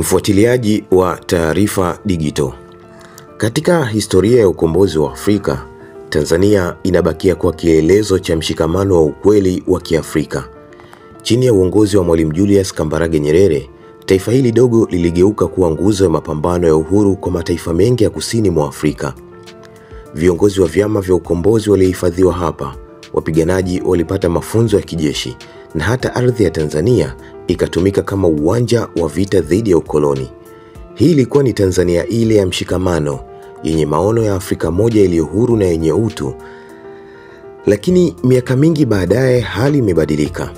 Mfuatiliaji wa taarifa digital. Katika historia ya ukombozi wa Afrika, Tanzania inabakia kwa kielelezo cha mshikamano wa ukweli wa Kiafrika. Chini ya uongozi wa Mwalimu Julius Kambarage Nyerere, taifa hili dogo liligeuka kuwa nguzo ya mapambano ya uhuru kwa mataifa mengi ya kusini mwa Afrika. Viongozi wa vyama vya ukombozi walihifadhiwa hapa, wapiganaji walipata mafunzo ya kijeshi, na hata ardhi ya Tanzania ikatumika kama uwanja wa vita dhidi ya ukoloni. Hii ilikuwa ni Tanzania ile ya mshikamano, yenye maono ya Afrika moja iliyo huru na yenye utu. Lakini miaka mingi baadaye hali imebadilika.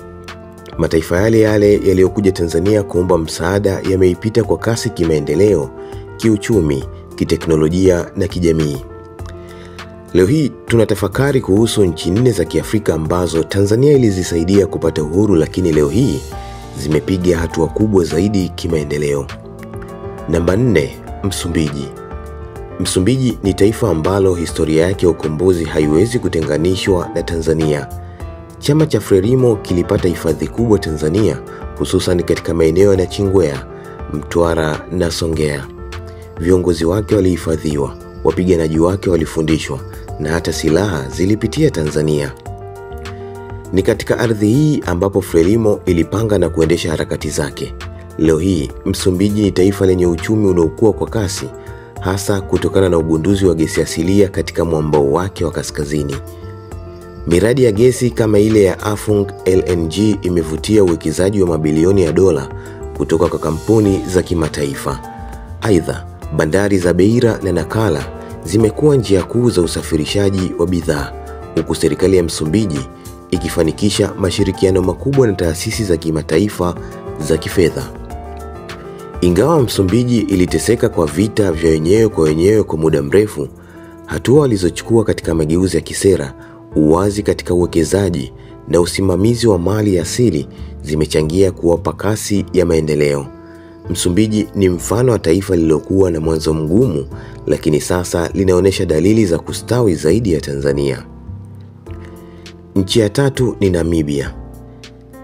Mataifa yale yaliyokuja Tanzania kuomba msaada yameipita kwa kasi kimaendeleo, kiuchumi, kiteknolojia na kijamii. Leo hii tunatafakari kuhusu nchi 4 za Kiafrika ambazo Tanzania ilizisaidia kupata uhuru, lakini leo hii zimepiga hatua kubwa zaidi kimaendeleo. Namba 4, Msumbiji. Msumbiji ni taifa ambalo historia yake ya ukombozi haiwezi kutenganishwa na Tanzania. Chama cha Frelimo kilipata hifadhi kubwa Tanzania, hususan katika maeneo ya Nachingwea, Mtwara na Songea. Viongozi wake walihifadhiwa, wapiganaji wake walifundishwa, na hata silaha zilipitia Tanzania. Ni katika ardhi hii ambapo Frelimo ilipanga na kuendesha harakati zake. Leo hii Msumbiji ni taifa lenye uchumi unaokua kwa kasi, hasa kutokana na ugunduzi wa gesi asilia katika mwambao wake wa kaskazini. Miradi ya gesi kama ile ya Afung LNG imevutia uwekezaji wa mabilioni ya dola kutoka kwa kampuni za kimataifa. Aidha, bandari za Beira na Nacala zimekuwa njia kuu za usafirishaji wa bidhaa, huku serikali ya Msumbiji ikifanikisha mashirikiano makubwa na taasisi za kimataifa za kifedha. Ingawa Msumbiji iliteseka kwa vita vya wenyewe kwa wenyewe kwa muda mrefu, hatua walizochukua katika mageuzi ya kisera, uwazi katika uwekezaji na usimamizi wa mali asili zimechangia kuwapa kasi ya maendeleo. Msumbiji ni mfano wa taifa lililokuwa na mwanzo mgumu, lakini sasa linaonyesha dalili za kustawi zaidi ya Tanzania. Nchi ya 3 ni Namibia.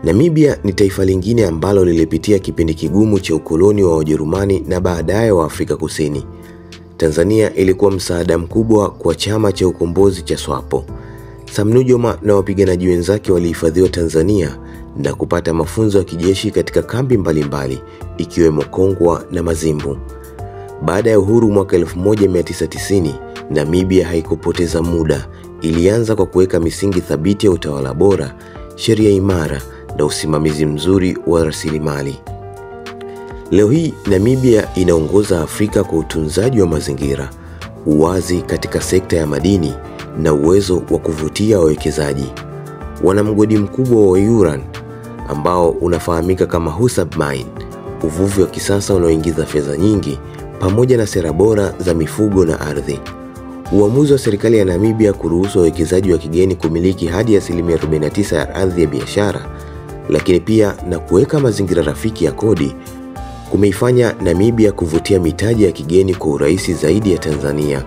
Namibia ni taifa lingine ambalo lilipitia kipindi kigumu cha ukoloni wa Wajerumani na baadaye wa Afrika Kusini. Tanzania ilikuwa msaada mkubwa kwa chama cha ukombozi cha SWAPO. Sam Nujoma na wapiganaji wenzake walihifadhiwa Tanzania na kupata mafunzo ya kijeshi katika kambi mbalimbali ikiwemo Kongwa na Mazimbu. Baada ya uhuru mwaka 1990, Namibia haikupoteza muda. Ilianza kwa kuweka misingi thabiti ya utawala bora, sheria imara na usimamizi mzuri wa rasilimali. Leo hii Namibia inaongoza Afrika kwa utunzaji wa mazingira, uwazi katika sekta ya madini na uwezo wa kuvutia wawekezaji. Wana mgodi mkubwa wa urani ambao unafahamika kama Husab Mine, uvuvi wa kisasa unaoingiza fedha nyingi, pamoja na sera bora za mifugo na ardhi. Uamuzi wa serikali ya Namibia kuruhusu wawekezaji wa kigeni kumiliki hadi 49% ya ardhi ya biashara, lakini pia na kuweka mazingira rafiki ya kodi, kumeifanya Namibia kuvutia mitaji ya kigeni kwa urahisi zaidi ya Tanzania.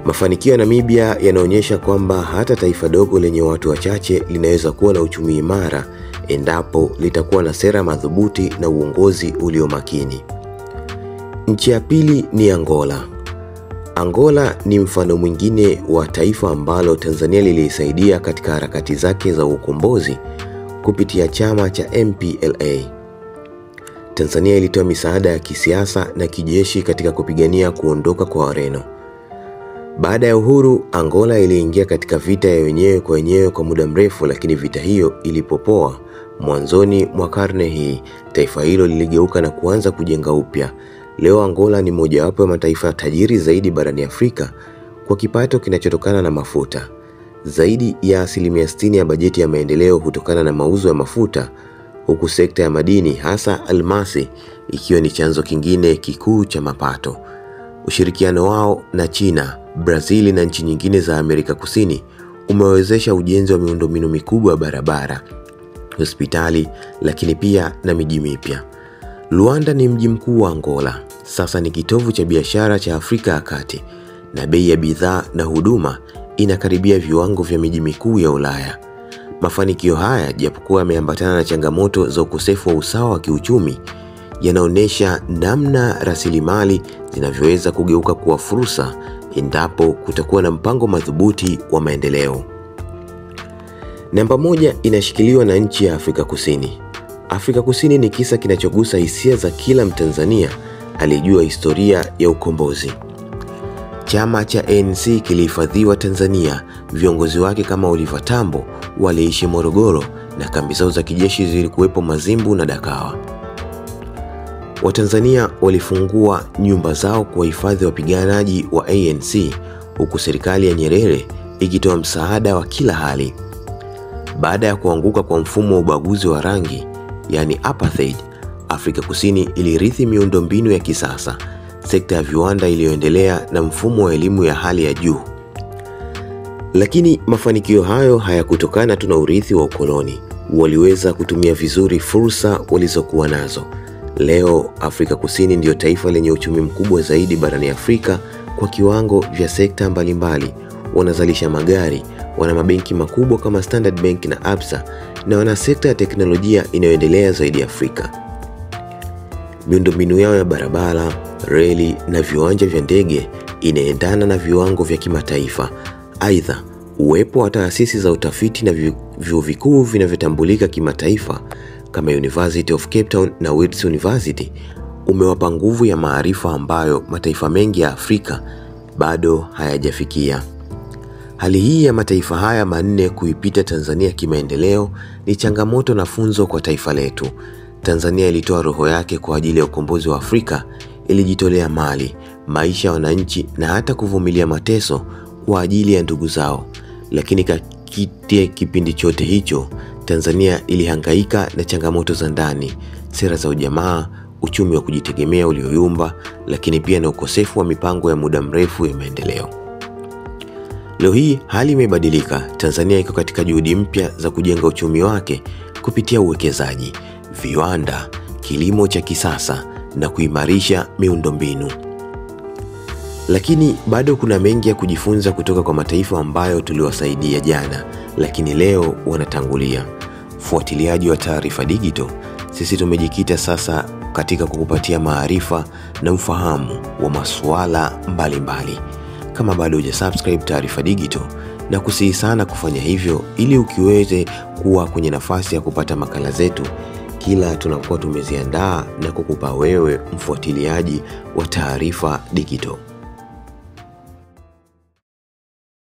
Mafanikio ya Namibia yanaonyesha kwamba hata taifa dogo lenye watu wachache linaweza kuwa na uchumi imara endapo litakuwa na sera madhubuti na uongozi ulio makini. Nchi ya 2 ni Angola. Angola ni mfano mwingine wa taifa ambalo Tanzania lilisaidia katika harakati zake za ukombozi kupitia chama cha MPLA. Tanzania ilitoa misaada ya kisiasa na kijeshi katika kupigania kuondoka kwa Wareno. Baada ya uhuru, Angola iliingia katika vita ya wenyewe kwa wenyewe kwa muda mrefu, lakini vita hiyo ilipopoa mwanzoni mwa karne hii, taifa hilo liligeuka na kuanza kujenga upya. Leo Angola ni mojawapo ya mataifa tajiri zaidi barani Afrika kwa kipato kinachotokana na mafuta. Zaidi ya 60% ya bajeti ya maendeleo hutokana na mauzo ya mafuta, huku sekta ya madini hasa almasi ikiwa ni chanzo kingine kikuu cha mapato. Ushirikiano wao na China, Brazil na nchi nyingine za Amerika Kusini umewezesha ujenzi wa miundombinu mikubwa ya barabara, hospitali, lakini pia na miji mipya. Luanda ni mji mkuu wa Angola. Sasa ni kitovu cha biashara cha Afrika ya Kati, na bei ya bidhaa na huduma inakaribia viwango vya miji mikuu ya Ulaya. Mafanikio haya japokuwa yameambatana na changamoto za ukosefu wa usawa wa kiuchumi, yanaonyesha namna rasilimali zinavyoweza kugeuka kuwa fursa endapo kutakuwa na mpango madhubuti wa maendeleo. Namba 1 inashikiliwa na nchi ya Afrika Kusini. Afrika Kusini ni kisa kinachogusa hisia za kila Mtanzania aliyejua historia ya ukombozi. Chama cha ANC kilihifadhiwa Tanzania, viongozi wake kama Oliver Tambo waliishi Morogoro na kambi zao za kijeshi zilikuwepo Mazimbu na Dakawa. Watanzania walifungua nyumba zao kwa hifadhi wapiganaji wa ANC, huku serikali ya Nyerere ikitoa msaada wa kila hali. Baada ya kuanguka kwa mfumo wa ubaguzi wa rangi, yani apartheid, Afrika Kusini ilirithi miundombinu ya kisasa, sekta ya viwanda iliyoendelea na mfumo wa elimu ya hali ya juu. Lakini mafanikio hayo hayakutokana tu na urithi wa ukoloni. Waliweza kutumia vizuri fursa walizokuwa nazo. Leo Afrika Kusini ndiyo taifa lenye uchumi mkubwa zaidi barani Afrika kwa kiwango vya sekta mbalimbali. Wanazalisha magari, wana mabenki makubwa kama Standard Bank na Absa, na wana sekta ya teknolojia inayoendelea zaidi Afrika. Miundombinu yao ya barabara, reli na viwanja vya ndege inaendana na viwango vya kimataifa. Aidha, uwepo wa taasisi za utafiti na vyuo vikuu vinavyotambulika kimataifa kama University of Cape Town na Wits University umewapa nguvu ya maarifa ambayo mataifa mengi ya Afrika bado hayajafikia. Hali hii ya mataifa haya manne kuipita Tanzania kimaendeleo ni changamoto na funzo kwa taifa letu. Tanzania ilitoa roho yake kwa ajili ya ukombozi wa Afrika, ilijitolea mali, maisha ya wananchi na hata kuvumilia mateso kwa ajili ya ndugu zao. Lakini katika kipindi chote hicho, Tanzania ilihangaika na changamoto za ndani, sera za ujamaa, uchumi wa kujitegemea ulioyumba, lakini pia na ukosefu wa mipango ya muda mrefu ya maendeleo. Leo hii hali imebadilika. Tanzania iko katika juhudi mpya za kujenga uchumi wake kupitia uwekezaji, viwanda, kilimo cha kisasa na kuimarisha miundombinu. Lakini bado kuna mengi ya kujifunza kutoka kwa mataifa ambayo tuliwasaidia jana, lakini leo wanatangulia. Fuatiliaji wa Taarifa Digital, sisi tumejikita sasa katika kukupatia maarifa na ufahamu wa masuala mbalimbali. Kama bado hujasubscribe Taarifa Digital, na kusihi sana kufanya hivyo ili ukiweze kuwa kwenye nafasi ya kupata makala zetu kila tunapokuwa tumeziandaa na kukupa wewe mfuatiliaji wa Taarifa Digital.